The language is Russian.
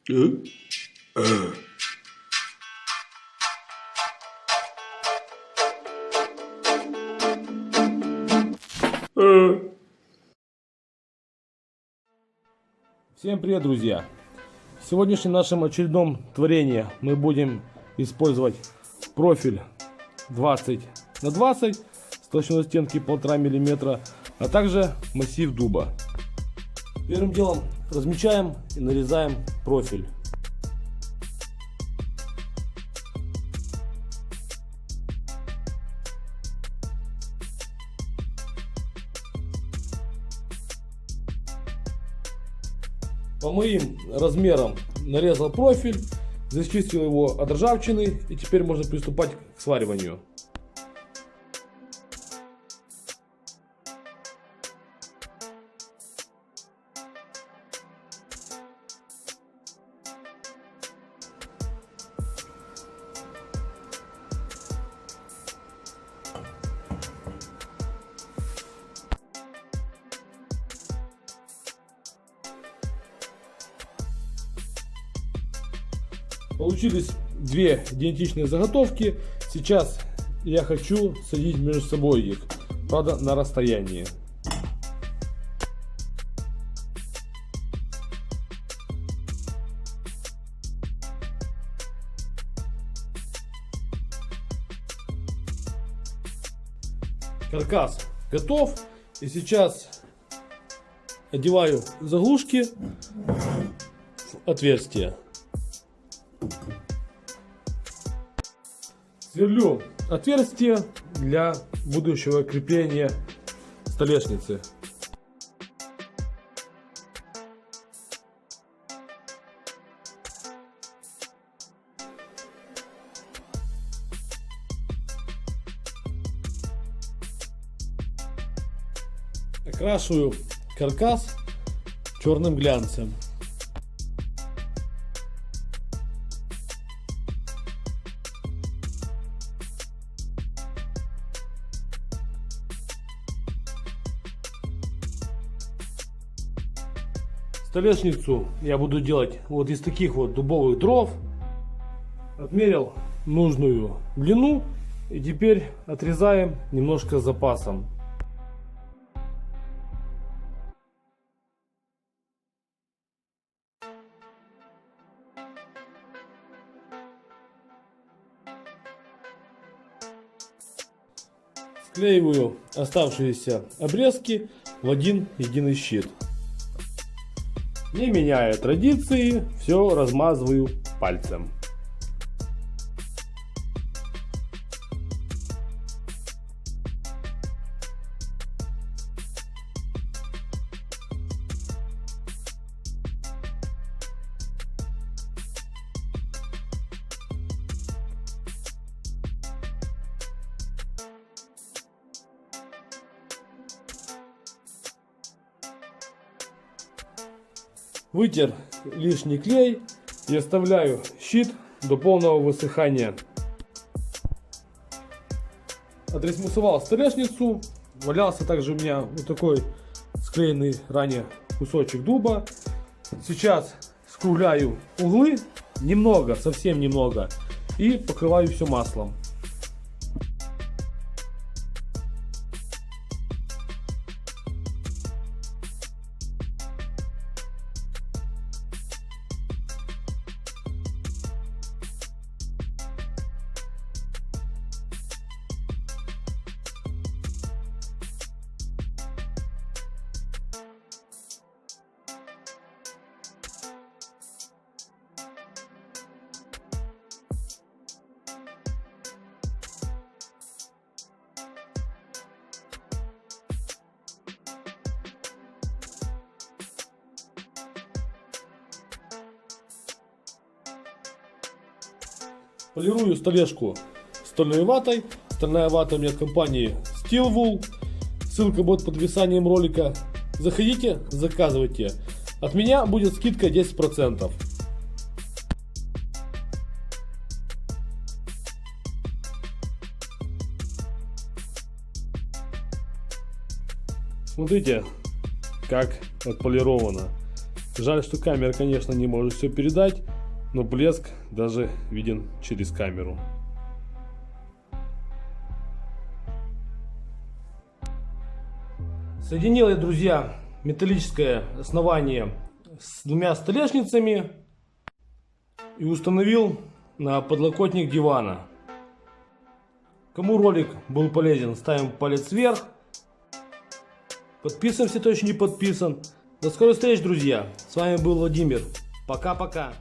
Всем привет, друзья! В сегодняшнем нашем очередном творении мы будем использовать профиль 20 на 20 с толщиной стенки 1,5 мм, а также массив дуба. Первым делом размечаем и нарезаем профиль. По моим размерам нарезал профиль, зачистил его от ржавчины, и теперь можно приступать к свариванию. Получились две идентичные заготовки. Сейчас я хочу соединить между собой их, правда, на расстоянии. Каркас готов, и сейчас одеваю заглушки в отверстие. Сверлю отверстие для будущего крепления столешницы. Окрашиваю каркас черным глянцем. Столешницу я буду делать вот из таких вот дубовых дров. Отмерил нужную длину, и теперь отрезаем немножко с запасом. Склеиваю оставшиеся обрезки в один единый щит. Не меняя традиции, все размазываю пальцем. Вытер лишний клей и оставляю щит до полного высыхания. Отресмусовал столешницу. Валялся также у меня вот такой склеенный ранее кусочек дуба. Сейчас скругляю углы немного, совсем немного, и покрываю все маслом. Полирую столешку стальной ватой. Стальная вата у меня от компании Steelwool. Ссылка будет под описанием ролика. Заходите, заказывайте. От меня будет скидка 10%. Смотрите, как отполировано. Жаль, что камера, конечно, не может все передать, но блеск даже виден через камеру. Соединил я, друзья, металлическое основание с двумя столешницами и установил на подлокотник дивана. Кому ролик был полезен, ставим палец вверх. Подписываемся, кто еще не подписан. До скорой встречи, друзья. С вами был Владимир. Пока-пока.